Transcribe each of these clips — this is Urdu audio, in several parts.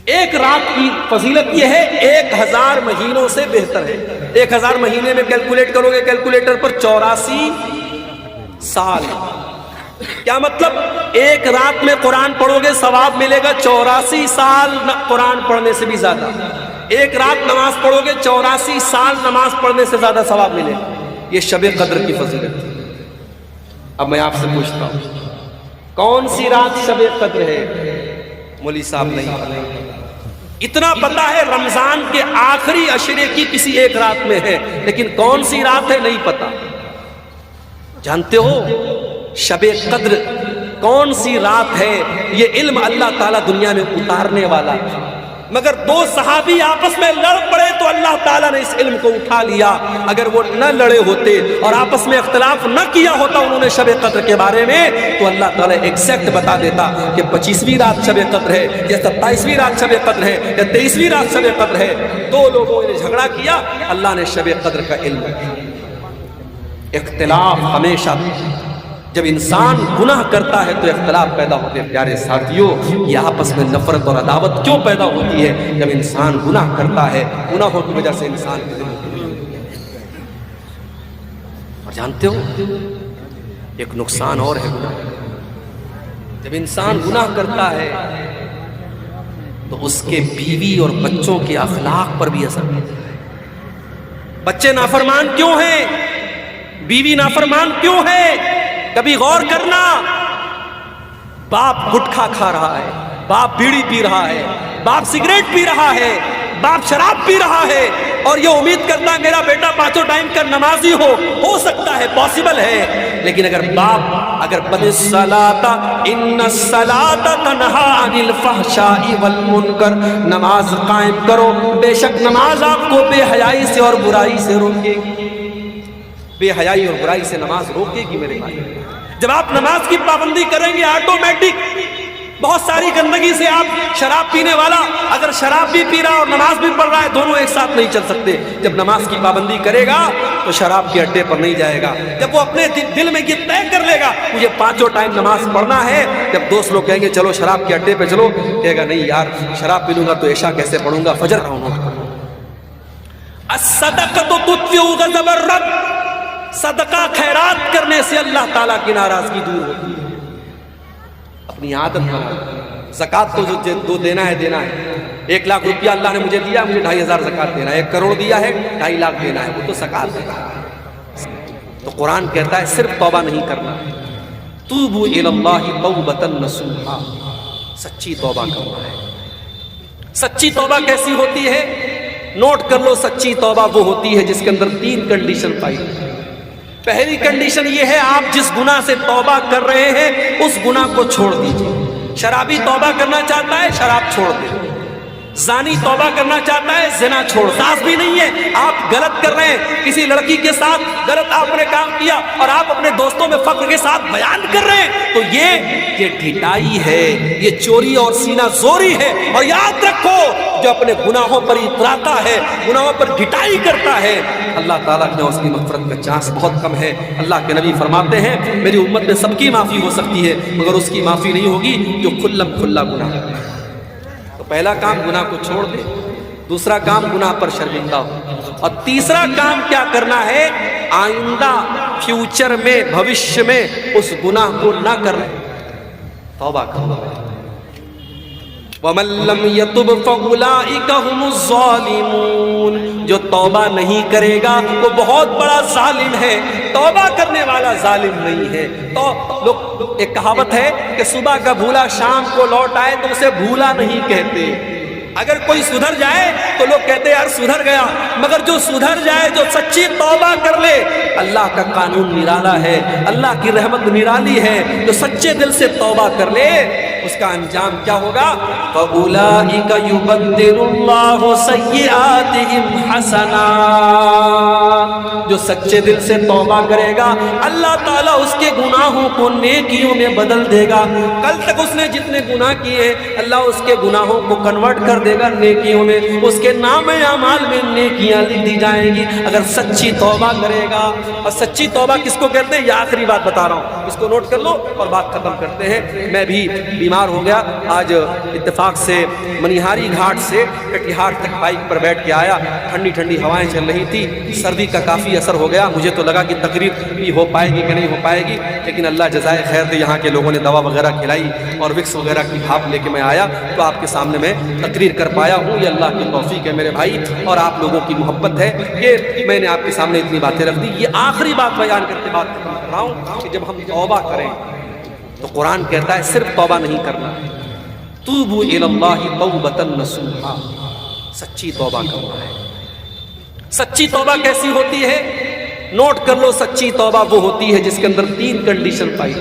ایک رات کی فضیلت یہ ہے 1000 مہینوں سے بہتر ہے۔ 1000 مہینے میں کیلکولیٹ کرو گے کیلکولیٹر پر 84 سال۔ کیا مطلب؟ ایک رات میں قرآن پڑھو گے ثواب ملے گا 84 سال قرآن پڑھنے سے بھی زیادہ۔ ایک رات نماز پڑھو گے 84 سال نماز پڑھنے سے زیادہ ثواب ملے گا۔ یہ شب قدر کی فضیلت ہے۔ اب میں آپ سے پوچھتا ہوں کون سی رات شب قدر ہے؟ مولوی صاحب نہیں پتہ۔ اتنا پتا ہے رمضان کے آخری عشرے کی کسی ایک رات میں ہے، لیکن کون سی رات ہے نہیں پتا۔ جانتے ہو شب قدر کون سی رات ہے؟ یہ علم اللہ تعالیٰ دنیا میں اتارنے والا ہے، مگر 2 صحابی آپس میں لڑ پڑے تو اللہ تعالیٰ نے اس علم کو اٹھا لیا۔ اگر وہ نہ لڑے ہوتے اور آپس میں اختلاف نہ کیا ہوتا انہوں نے شب قدر کے بارے میں، تو اللہ تعالیٰ ایگزیکٹ بتا دیتا کہ 25ویں رات شب قدر ہے یا 27ویں رات شب قدر ہے یا 23ویں رات شب قدر ہے۔ 2 لوگوں نے جھگڑا کیا، اللہ نے شب قدر کا علم دیا۔ اختلاف ہمیشہ جب انسان گناہ کرتا ہے تو اختلاف پیدا ہوتے ہیں۔ پیارے ساتھیوں، یہ آپس میں نفرت اور عداوت کیوں پیدا ہوتی ہے؟ جب انسان گناہ کرتا ہے، گناہوں کی وجہ سے انسان کے دل میں۔ اور جانتے ہو ایک نقصان اور ہے گناہ۔ جب انسان گناہ کرتا ہے تو اس کے بیوی اور بچوں کے اخلاق پر بھی اثر پڑتا ہے۔ بچے نافرمان کیوں ہیں؟ بیوی نافرمان کیوں ہے؟ کبھی غور کرنا، باپ گٹکھا کھا رہا ہے، باپ بیڑی پی رہا ہے، باپ سگریٹ پی رہا ہے، باپ شراب پی رہا ہے، اور یہ امید کرتا ہے میرا بیٹا 5 ٹائم کا نمازی ہو سکتا ہے، پاسبل ہے۔ لیکن اگر باپ قَمِ الصَّلَاةَ إِنَّ الصَّلَاةَ تَنْهَىٰ عَنِ الْفَحْشَاءِ وَالْمُنکَرِ، نماز قائم کرو، بے شک نماز آپ کو بے حیائی سے اور برائی سے روکے گی۔ بے حیائی اور برائی سے نماز روکے گی میرے بھائی۔ جب آپ نماز کی پابندی کریں گے آٹومیٹک بہت ساری گندگی سے آپ شراب پینے والا اگر شراب بھی پی رہا اور نماز بھی پڑھ رہا ہے، دونوں ایک ساتھ نہیں چل سکتے۔ جب نماز کی پابندی کرے گا تو شراب کے اڈے پر نہیں جائے گا۔ جب وہ اپنے دل میں یہ طے کر لے گا مجھے 5 ٹائم نماز پڑھنا ہے، جب دوست لوگ کہیں گے چلو شراب کے اڈے پہ چلو، کہے گا نہیں یار شراب پی لوں گا تو عشاء کیسے پڑھوں گا، فجر کا نوٹ کروں گا۔ الصدقۃ تطفئ غضب الرب، صدقہ خیرات کرنے سے اللہ تعالیٰ کی ناراضگی دور ہوتی ہے۔ اپنی عادت بنا، زکوٰۃ تو جو دینا ہے دینا ہے۔ 1 لاکھ روپیہ اللہ نے مجھے دیا، مجھے 2500 زکوٰۃ دینا ہے۔ 1 کروڑ دیا ہے، 2.5 لاکھ دینا ہے، وہ تو زکوٰۃ دینا ہے۔ تو قرآن کہتا ہے صرف توبہ نہیں کرنا، توبوا الی اللہ توبۃ نصوحا، سچی توبہ کرنا ہے۔ سچی توبہ کیسی ہوتی ہے؟ نوٹ کر لو، سچی توبہ وہ ہوتی ہے جس کے اندر 3 کنڈیشن پائی جاتی ہے۔ پہلی کنڈیشن یہ ہے آپ جس گناہ سے توبہ کر رہے ہیں اس گناہ کو چھوڑ دیجئے۔ شرابی توبہ کرنا چاہتا ہے، شراب چھوڑ دے۔ زانی توبہ کرنا چاہتا ہے، زنا چھوڑ۔ ساز بھی نہیں ہے، آپ غلط کر رہے ہیں، کسی لڑکی کے ساتھ غلط آپ نے کام کیا اور آپ اپنے دوستوں میں فخر کے ساتھ بیان کر رہے ہیں، تو یہ ڈھٹائی ہے، یہ چوری اور سینہ زوری ہے۔ اور یاد رکھو جو اپنے گناہوں پر اتراتا ہے، گناہوں پر ڈھٹائی کرتا ہے، اللہ تعالیٰ نے اس کی مغفرت کا چانس بہت کم ہے۔ اللہ کے نبی فرماتے ہیں میری امت میں سب کی معافی ہو سکتی ہے مگر اس کی معافی نہیں ہوگی جو کھلم کھلا گناہ کرتا ہے۔ تو پہلا کام گناہ کو چھوڑ دے، دوسرا کام گناہ پر شرمندہ ہو، اور تیسرا کام کیا کرنا ہے؟ آئندہ فیوچر میں بھوشیہ میں اس گناہ کو نہ کرے، توبہ کرنا۔ وَمَن لَّمْ يَتُبْ فَأُولَٰئِكَ هُمُ الظَّالِمُونَ، جو توبہ نہیں کرے گا وہ بہت بڑا ظالم ہے، توبہ کرنے والا ظالم نہیں ہے۔ تو ایک کہاوت ہے کہ صبح کا بھولا شام کو لوٹ آئے تو اسے بھولا نہیں کہتے۔ اگر کوئی سدھر جائے تو لوگ کہتے ہیں یار سدھر گیا، مگر جو سدھر جائے، جو سچی توبہ کر لے، اللہ کا قانون نرالا ہے، اللہ کی رحمت نرالی ہے، جو سچے دل سے توبہ کر لے اس کا انجام کیا ہوگا؟ فَأُولَٰئِكَ يُبَدِّلُ اللَّهُ سَيِّئَاتِهِمْ حَسَنَاتٍ، جو سچے دل سے توبہ کرے گا اللہ تعالیٰ اس کے گناہوں کو نیکیوں میں بدل دے گا. کل تک اس نے جتنے گناہ کیے اللہ اس کے گناہوں کو کنورٹ کر دے گا نیکیوں میں. اس کے نام اعمال میں نیکیاں لکھ دی جائیں گی اگر سچی توبہ کرے گا. اور سچی توبہ کس کو کہتے ہیں یہ آخری بات بتا رہا ہوں, اس کو نوٹ کر لو اور بات ختم کرتے ہیں. میں بھی بیمار ہو گیا آج, اتفاق سے منیہاری گھاٹ سے کٹیہار تک بائک پر بیٹھ کے آیا. ٹھنڈی ٹھنڈی ہوائیں چل رہی تھی, سردی کا کافی اثر ہو گیا. مجھے تو لگا کہ تقریر بھی ہو پائے گی کہ نہیں ہو پائے گی, لیکن اللہ جزائے خیر دے یہاں کے لوگوں نے دوا وغیرہ کھلائی اور وکس وغیرہ کی بھاپ لے کے میں آیا تو آپ کے سامنے میں تقریر کر پایا ہوں. یہ اللہ کی توفیق ہے میرے بھائی اور آپ لوگوں کی محبت ہے کہ میں نے آپ کے سامنے اتنی باتیں رکھ دی. یہ آخری بات بیان کرتے بات ختم کر رہا ہوں کہ جب ہم توبہ کریں تو قرآن کہتا ہے صرف توبہ نہیں کرنا, توبوا الی اللہ توبۃ نصوحا, سچی توبہ کرنا ہے. سچی توبہ کیسی ہوتی ہے نوٹ کر لو. سچی توبہ وہ ہوتی ہے جس کے اندر 3 کنڈیشن پائی.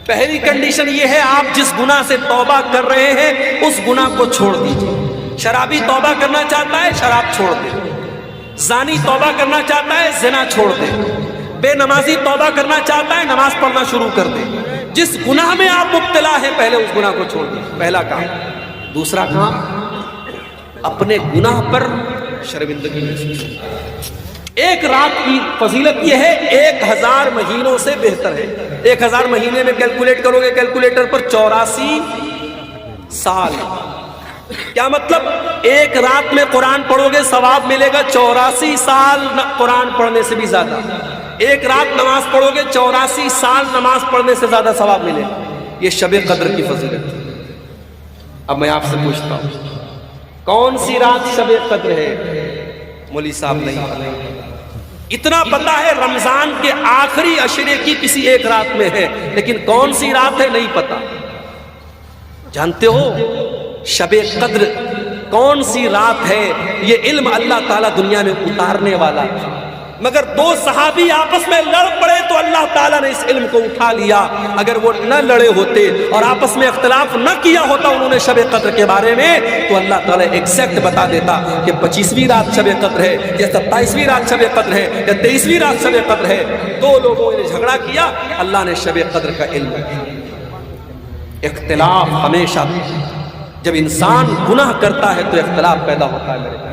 پہلی کنڈیشن یہ ہے آپ جس گناہ سے توبہ کر رہے ہیں اس گناہ کو چھوڑ دیجیے. شرابی توبہ کرنا چاہتا ہے شراب چھوڑ دے, زانی توبہ کرنا چاہتا ہے زنا چھوڑ دے, بے نمازی توبہ کرنا چاہتا ہے نماز پڑھنا شروع کر دے. جس گناہ میں آپ مبتلا ہیں پہلے اس گناہ کو چھوڑ دیں, پہلا کام. دوسرا کام اپنے گناہ پر شرمندگی محسوس کریں. ایک رات کی فضیلت یہ ہے 1000 مہینوں سے بہتر ہے. 1000 مہینے میں کیلکولیٹ کرو گے کیلکولیٹر پر 84 سال. کیا مطلب؟ ایک رات میں قرآن پڑھو گے ثواب ملے گا 84 سال قرآن پڑھنے سے بھی زیادہ. ایک رات نماز پڑھو گے 84 سال نماز پڑھنے سے زیادہ ثواب ملے. یہ شب قدر کی فضیلت. اب میں آپ سے پوچھتا ہوں کون سی رات شب قدر ہے؟ مولوی صاحب نہیں پتہ. اتنا پتا ہے رمضان کے آخری عشرے کی کسی ایک رات میں ہے, لیکن کون سی رات ہے نہیں پتا. جانتے ہو شب قدر کون سی رات ہے؟ یہ علم اللہ تعالیٰ دنیا میں اتارنے والا ہے, مگر 2 صحابی آپس میں لڑ پڑے تو اللہ تعالیٰ نے اس علم کو اٹھا لیا. اگر وہ نہ لڑے ہوتے اور آپس میں اختلاف نہ کیا ہوتا انہوں نے شب قدر کے بارے میں تو اللہ تعالیٰ ایگزیکٹ بتا دیتا کہ 25ویں رات شب قدر ہے یا 27ویں رات شب قدر ہے یا 23ویں رات شب قدر ہے. 2 لوگوں نے جھگڑا کیا, اللہ نے شب قدر کا علم دیا. اختلاف ہمیشہ جب انسان گناہ کرتا ہے تو اختلاف پیدا ہوتا ہے میرے بھائی.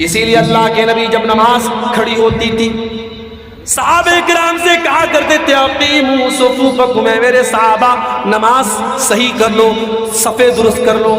اسی لیے اللہ کے نبی جب نماز کھڑی ہوتی تھی صحابہ کرام سے کہا کرتے تھے اقیموا صفوفکم, اے میرے صحابہ نماز صحیح کر لو, صفیں درست کر لو.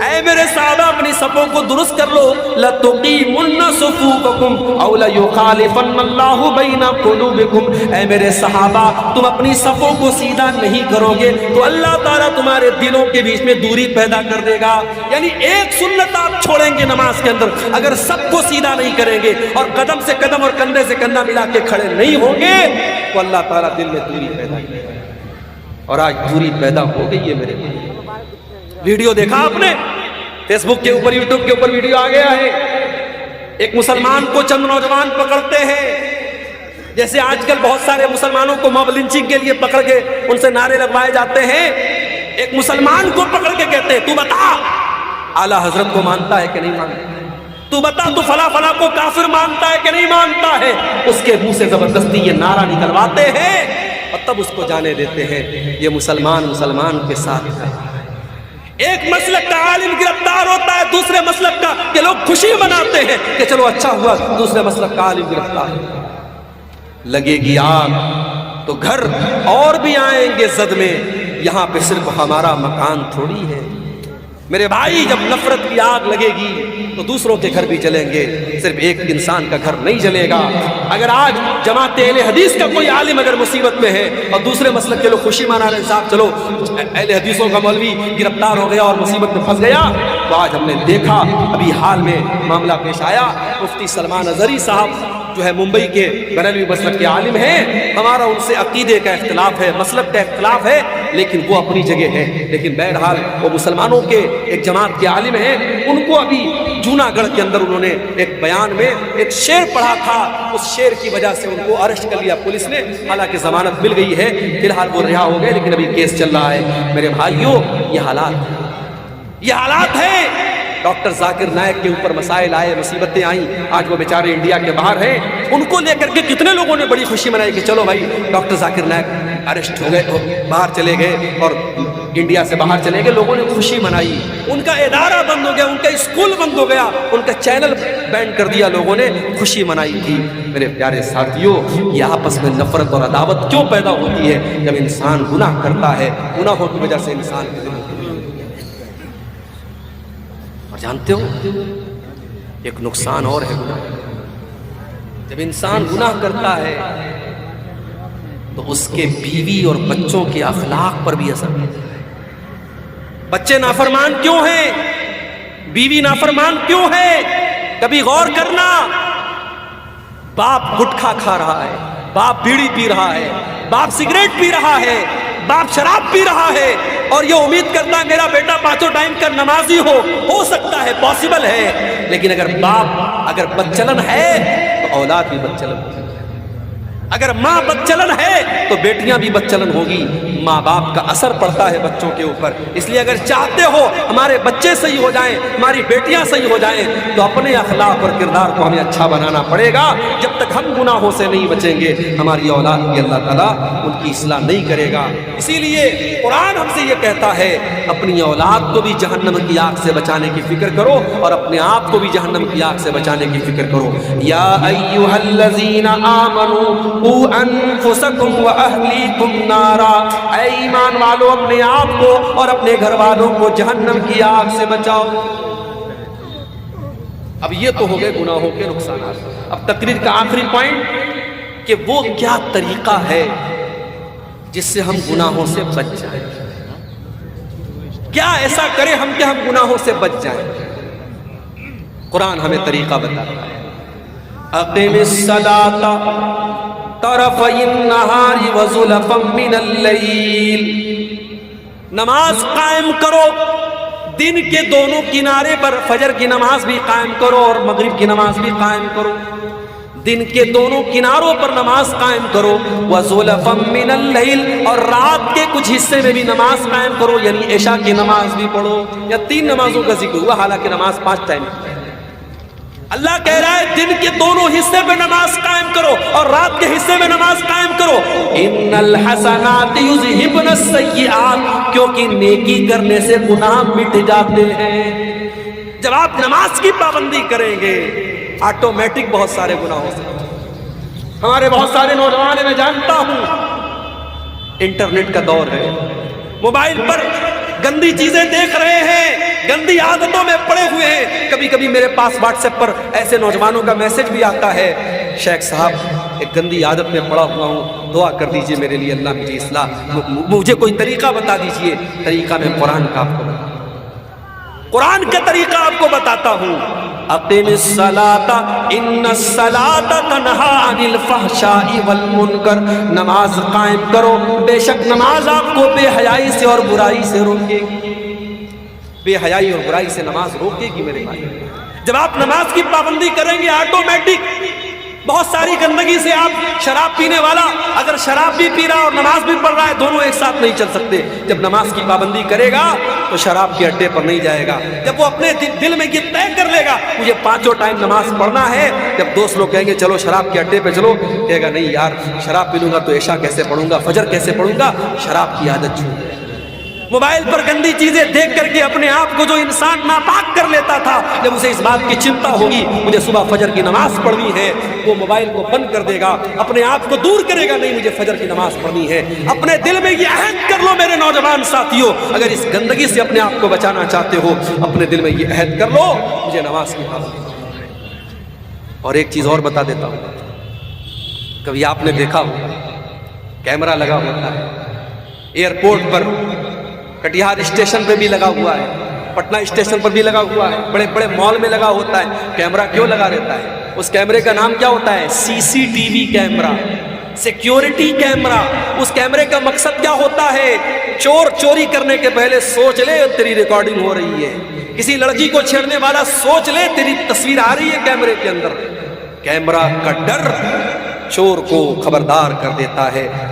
اے میرے صحابہ اپنی صفوں کو درست کر لو. لتقیمن صفوفکم او لیخالفن اللہ بین قلوبکم, اے میرے صحابہ تم اپنی صفوں کو سیدھا نہیں کرو گے تو اللہ تعالیٰ تمہارے دلوں کے بیچ میں دوری پیدا کر دے گا. یعنی ایک سنت آپ چھوڑیں گے نماز کے اندر, اگر سب کو سیدھا نہیں کریں گے اور قدم سے قدم اور کندھے سے کندھا ملا کے کھڑے نہیں ہوں گے تو اللہ تعالیٰ دل میں دوری پیدا کرے گا. اور آج دوری پیدا ہو گئی ہے میرے لیے. ویڈیو دیکھا آپ نے فیس بک کے اوپر یوٹیوب کے اوپر ویڈیو آ گیا ہے, ایک مسلمان کو چند نوجوان پکڑتے ہیں, جیسے آج کل بہت سارے مسلمانوں کو موب لنچنگ کے لیے پکڑ کے ان سے نعرے لگوائے جاتے ہیں. ایک مسلمان کو پکڑ کے کہتے ہیں تو بتا اعلیٰ حضرت کو مانتا ہے کہ نہیں مانتا, تو بتا تو فلاں فلاں کو کافر مانتا ہے کہ نہیں مانتا ہے. اس کے منہ سے زبردستی یہ نعرہ نکلواتے ہیں اور تب اس کو جانے دیتے ہیں یہ مسلمان کے ساتھ ہے. ایک مسلک کا عالم گرفتار ہوتا ہے دوسرے مسلک کا کہ لوگ خوشی مناتے ہیں کہ چلو اچھا ہوا دوسرے مسلک کا عالم گرفتار. لگے گی آگ تو گھر اور بھی آئیں گے زد میں, یہاں پہ صرف ہمارا مکان تھوڑی ہے. میرے بھائی جب نفرت کی آگ لگے گی تو دوسروں کے گھر بھی جلیں گے, صرف ایک انسان کا گھر نہیں جلے گا. اگر آج جماعت اہل حدیث کا کوئی عالم اگر مصیبت میں ہے اور دوسرے مسلک کے لوگ خوشی منا رہے صاحب چلو اہل حدیثوں کا مولوی گرفتار ہو گیا اور مصیبت میں پھنس گیا, تو آج ہم نے دیکھا ابھی حال میں معاملہ پیش آیا. مفتی سلمان اظہری صاحب جو ہے ممبئی کے بریلوی مسلک کے عالم ہیں, ہمارا ان سے عقیدے کا اختلاف ہے, مسلک کا اختلاف ہے, لیکن وہ اپنی جگہ ہے. لیکن بہرحال وہ مسلمانوں کے ایک جماعت کے عالم ہیں. ان کو ابھی جوناگڑھ کے اندر انہوں نے ایک بیان میں ایک شعر پڑھا تھا, اس شعر کی وجہ سے ان کو اریسٹ کر لیا پولیس نے. حالانکہ ضمانت مل گئی ہے, فی الحال وہ رہا ہو گئے, لیکن ابھی کیس چل رہا ہے. میرے بھائیوں یہ حالات ہیں ڈاکٹر ذاکر نائک کے اوپر مسائل آئے, مصیبتیں آئیں, آج وہ بیچارے انڈیا کے باہر ہیں, ان کو لے کر کے کتنے لوگوں نے بڑی خوشی منائی کہ چلو بھائی ڈاکٹر ذاکر نائک اریسٹ ہو گئے, باہر چلے گئے اور انڈیا سے باہر چلے گئے, لوگوں نے خوشی منائی. ان کا ادارہ بند ہو گیا, ان کا اسکول بند ہو گیا, ان کا چینل بینڈ کر دیا, لوگوں نے خوشی منائی تھی. میرے پیارے ساتھیوں, یہ آپس میں نفرت اور عداوت کیوں پیدا ہوتی ہے؟ جب انسان گناہ کرتا ہے, گناہوں کی وجہ سے انسان کی دل ہوتی ہے. اور جانتے ہو ایک نقصان اور ہے گناہ. جب انسان گناہ کرتا ہے تو اس کے بیوی اور بچوں کے اخلاق پر بھی اثر پڑتا ہے. بچے نافرمان کیوں ہیں؟ بیوی نافرمان کیوں ہے؟ کبھی غور کرنا. باپ گٹکھا کھا رہا ہے, باپ بیڑی پی رہا ہے, باپ سگریٹ پی رہا ہے, باپ شراب پی رہا ہے, اور یہ امید کرتا ہے میرا بیٹا پانچوں ٹائم کا نمازی ہو سکتا ہے, پاسبل ہے. لیکن اگر باپ اگر بدچلن ہے تو اولاد بھی بدچلن ہوگی. اگر ماں بدچلن ہے تو بیٹیاں بھی بدچلن ہوگی. ماں باپ کا اثر پڑتا ہے بچوں کے اوپر. اس لیے اگر چاہتے ہو ہمارے بچے صحیح ہو جائیں, ہماری بیٹیاں صحیح ہو جائیں, تو اپنے اخلاق اور کردار کو ہمیں اچھا بنانا پڑے گا. جب تک ہم گناہوں سے نہیں بچیں گے, ہماری اولاد کی اللہ تعالیٰ ان کی اصلاح نہیں کرے گا. اسی لیے قرآن ہم سے یہ کہتا ہے اپنی اولاد کو بھی جہنم کی آگ سے بچانے کی فکر کرو, اور اپنے آپ کو بھی جہنم کی آگ سے بچانے کی فکر کرو. یا ایھا الذین آمنوا قوا انفسکم واہلیکم نارا, اے ایمان والو اپنے آپ کو اور اپنے گھر والوں کو جہنم کی آگ سے بچاؤ. اب یہ تو ہو گئے گناہوں کے نقصانات. اب تقریر کا آخری پوائنٹ کہ وہ کیا طریقہ ہے جس سے ہم گناہوں سے بچ جائیں. کیا ایسا کریں ہم کہ ہم گناہوں سے بچ جائیں؟ قرآن ہمیں طریقہ بتاتا ہے. اقم الصلاۃ طرفی النہار وزلفا من اللیل, نماز قائم کرو دن کے دونوں کنارے پر. فجر کی نماز بھی قائم کرو اور مغرب کی نماز بھی قائم کرو. دن کے دونوں کناروں پر نماز قائم کرو. وزلفا من اللیل, اور رات کے کچھ حصے میں بھی نماز قائم کرو, یعنی عشاء کی نماز بھی پڑھو. یا 3 نمازوں کا ذکر ہوا, حالانکہ نماز 5 ٹائم. اللہ کہہ رہا ہے دن کے دونوں حصے میں نماز قائم کرو اور رات کے حصے میں نماز قائم کرو. ان الحسنات یذھبن السیئات, کیونکہ نیکی کرنے سے گناہ مٹ جاتے ہیں. جب آپ نماز کی پابندی کریں گے آٹومیٹک بہت سارے گناہوں سے. ہمارے بہت سارے نوجوان میں جانتا ہوں, انٹرنیٹ کا دور ہے, موبائل پر گندی چیزیں دیکھ رہے ہیں, گندی عادتوں میں پڑے ہوئے ہیں. کبھی کبھی میرے پاس واٹس ایپ پر ایسے نوجوانوں کا میسج بھی آتا ہے, شیخ صاحب ایک گندی عادت میں پڑا ہوا ہوں, دعا کر دیجئے میرے لیے, اللہ مجھے اصلاح, مجھے کوئی طریقہ بتا دیجئے. طریقہ میں قرآن کا آپ کو بتاتا ہوں, قرآن کا طریقہ آپ کو بتاتا ہوں. اقم الصلاۃ ان الصلاۃ تنہی عن الفحشاء والمنکر, نماز قائم کرو, بے شک نماز آپ کو بے حیائی سے اور برائی سے روکے گی. بے حیائی اور برائی سے نماز روکے گی میرے بھائی. جب آپ نماز کی پابندی کریں گے آٹومیٹک بہت ساری گندگی سے, آپ شراب پینے والا اگر شراب بھی پی رہا اور نماز بھی پڑھ رہا ہے, دونوں ایک ساتھ نہیں چل سکتے. جب نماز کی پابندی کرے گا تو شراب کے اڈے پر نہیں جائے گا. جب وہ اپنے دل میں یہ طے کر لے گا مجھے 5 ٹائم نماز پڑھنا ہے, جب دوست لوگ کہیں گے چلو شراب کے اڈے پہ چلو, کہے گا نہیں یار شراب پی لوں گا تو عشاء کیسے پڑھوں گا, فجر کیسے پڑھوں گا, شراب کی عادت چھوٹ جائے. موبائل پر گندی چیزیں دیکھ کر کے اپنے آپ کو جو انسان ناپاک کر لیتا تھا, جب اسے اس بات کی چنتا ہوگی مجھے صبح فجر کی نماز پڑھنی ہے, وہ موبائل کو بند کر دے گا, اپنے آپ کو دور کرے گا, نہیں مجھے فجر کی نماز پڑھنی ہے. اپنے دل میں یہ عہد کر لو میرے نوجوان ساتھیوں, اگر اس گندگی سے اپنے آپ کو بچانا چاہتے ہو, اپنے دل میں یہ عہد کر لو مجھے نماز کی پابندی. اور ایک چیز اور بتا دیتا ہوں, کبھی آپ نے دیکھا ہو کیمرہ لگا ہوتا ہے ایئرپورٹ پر, کٹیہار اسٹیشن پہ بھی لگا ہوا ہے, پٹنہ اسٹیشن پر بھی لگا ہوا ہے, بڑے بڑے مال میں لگا ہوتا ہے. کیمرہ کیوں لگا رہتا ہے؟ اس کیمرے کا نام کیا ہوتا ہے؟ CCTV camera, security camera. اس کیمرے کا مقصد کیا ہوتا ہے؟ چور چوری کرنے کے پہلے سوچ لے تیری ریکارڈنگ ہو رہی ہے, کسی لڑکی کو چھیڑنے والا سوچ لے تیری تصویر آ رہی ہے کیمرے کے اندر. کیمرہ کا ڈر چور کو خبردار کر دیتا ہے,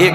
1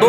2